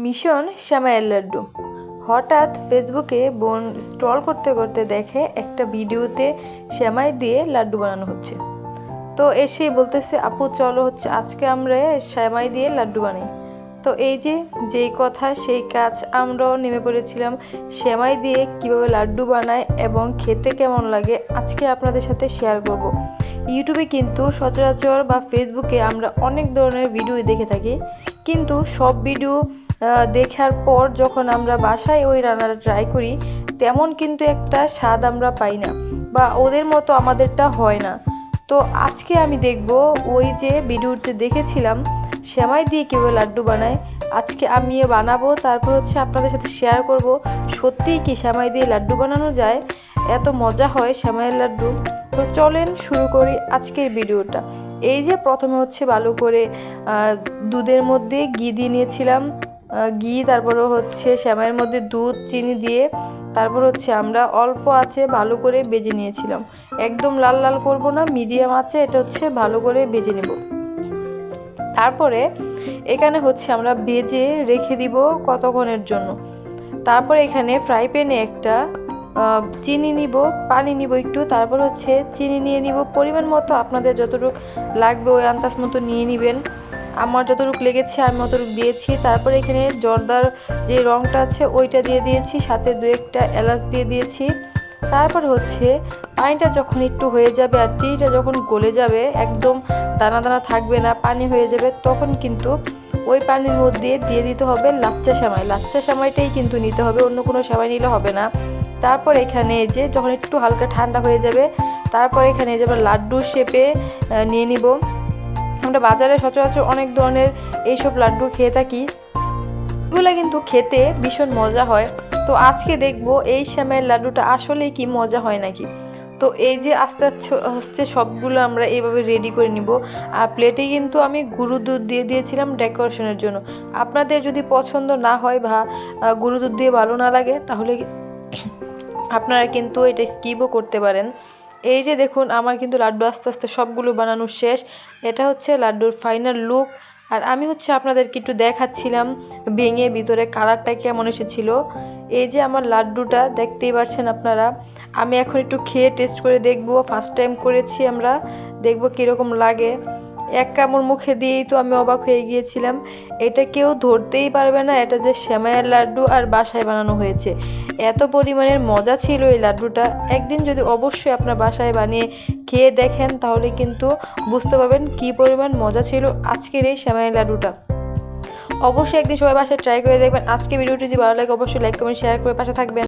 Mission সেমাইয়ের laddu. হঠাৎ ফেসবুকে বোন স্ক্রল করতে করতে দেখে একটা ভিডিওতে সেমাই দিয়ে লাড্ডু বানানো হচ্ছে। তো এসেই বলতেছে, আপু চলো আজকে আমরা সেমাই দিয়ে লাড্ডু বানাই। তো এই যেই কথা সেই কাজ, আমরাও নেমে পড়েছিলাম সেমাই দিয়ে কিভাবে লাড্ডু বানায় এবং খেতে কেমন লাগে আজকে আপনাদের সাথে শেয়ার করব। ইউটিউবে কিন্তু সচরাচর বা ফেসবুকে আমরা অনেক ধরনের ভিডিও দেখে থাকি, কিন্তু সব ভিডিও দেখার পর যখন আমরা বাসায় ওই রান্নাটা ট্রাই করি তেমন কিন্তু একটা স্বাদ আমরা পাই না, বা ওদের মতো আমাদেরটা হয় না। তো আজকে আমি দেখব ওই যে ভিডিওতে দেখেছিলাম সেমাই দিয়ে কীভাবে লাড্ডু বানায়, আজকে আমিও বানাবো। তারপর আপনাদের সাথে শেয়ার করব সত্যিই কি সেমাই দিয়ে লাড্ডু বানানো যায়, এত মজা হয় সেমাইয়ের লাড্ডু। তো চলেন শুরু করি আজকের ভিডিওটা। এই যে প্রথমে ভালো করে দুধের মধ্যে ঘি দিয়ে নিয়েছিলাম, ঘি, তারপরে সেমাইয়ের মধ্যে দুধ চিনি দিয়ে তারপর আমরা অল্প আঁচে ভালো করে ভেজে নিয়েছিলাম। একদম লাল লাল করব না, মিডিয়াম আঁচে এটা ভালো করে ভেজে নেব। তারপরে এখানে আমরা ভেজে রেখে দিব কতক্ষণের জন্য। তারপর এখানে ফ্রাই প্যানে একটা চিনি নিব, পানি নিব একটু, তারপর চিনি নিয়ে নিব পরিমাণ মতো, আপনাদের যতটুকু লাগবে ওই আন্দাজ মতো নিয়ে নেবেন। আমার যতটুকু লেগেছে আমি অতটুকু দিয়েছি। তারপর এখানে জর্দার যে রঙটা আছে ওইটা দিয়ে দিয়েছি, সাথে দু একটা এলাচ দিয়ে দিয়েছি। তারপর পানিটা যখন একটু হয়ে যাবে আর চিনিটা যখন গলে যাবে, একদম দানা দানা থাকবে না, পানি হয়ে যাবে, তখন কিন্তু ওই পানির মধ্যে দিয়ে দিতে হবে লাচ্চা সেমাই। লাচ্চা সেমাইটাই কিন্তু নিতে হবে, অন্য কোনো সেমাই নিলে হবে না। তারপর এখানে যখন একটু হালকা ঠান্ডা হয়ে যাবে, তারপর এখানে আমরা লাড্ডুর শেপে নিয়ে নিব। আমরা বাজারে সচরাচর অনেক ধরনের এইসব লাড্ডু খেয়ে থাকি, এগুলো কিন্তু খেতে ভীষণ মজা হয়। তো আজকে দেখব এই সেমাইয়ের লাড্ডুটা আসলে কি মজা হয় নাকি। তো এই যে আস্তে আস্তে সবগুলো আমরা এইভাবে রেডি করে নিব। আর প্লেটে কিন্তু আমি গুঁড়ো দুধ দিয়ে দিয়েছিলাম ডেকোরেশনের জন্য। আপনাদের যদি পছন্দ না হয় বা গুঁড়ো দুধ দিয়ে ভালো না লাগে তাহলে আপনারা কিন্তু এটা স্কিপও করতে পারেন। এই যে দেখুন আমার কিন্তু লাড্ডু আস্তে আস্তে সবগুলো বানানো শেষ। এটা লাড্ডুর ফাইনাল লুক। আর আমি আপনাদেরকে একটু দেখাচ্ছিলাম ভেঙে ভিতরে কালারটা কেমন এসেছিল। এই যে আমার লাড্ডুটা দেখতেই পাচ্ছেন আপনারা। আমি এখন একটু খেয়ে টেস্ট করে দেখব, ফার্স্ট টাইম করেছি আমরা, দেখব কীরকম লাগে। এক কামড় মুখে দিয়েই তো আমি অবাক হয়ে গিয়েছিলাম। এটা কেউ ধরতেই পারবে না এটা যে সেমাইয়ের লাড্ডু আর বাসায় বানানো হয়েছে। এত পরিমাণের মজা ছিল এই লাড্ডুটা। একদিন যদি অবশ্যই আপনার বাসায় বানিয়ে খেয়ে দেখেন তাহলে কিন্তু বুঝতে পারবেন কী পরিমাণ মজা ছিল আজকের এই সেমাইয়ের লাড্ডুটা। অবশ্যই একদিন সবাই বাসায় ট্রাই করে দেখবেন। আজকে ভিডিওটি যদি ভালো লাগে অবশ্যই লাইক কমেন্ট শেয়ার করে পাশে থাকবেন।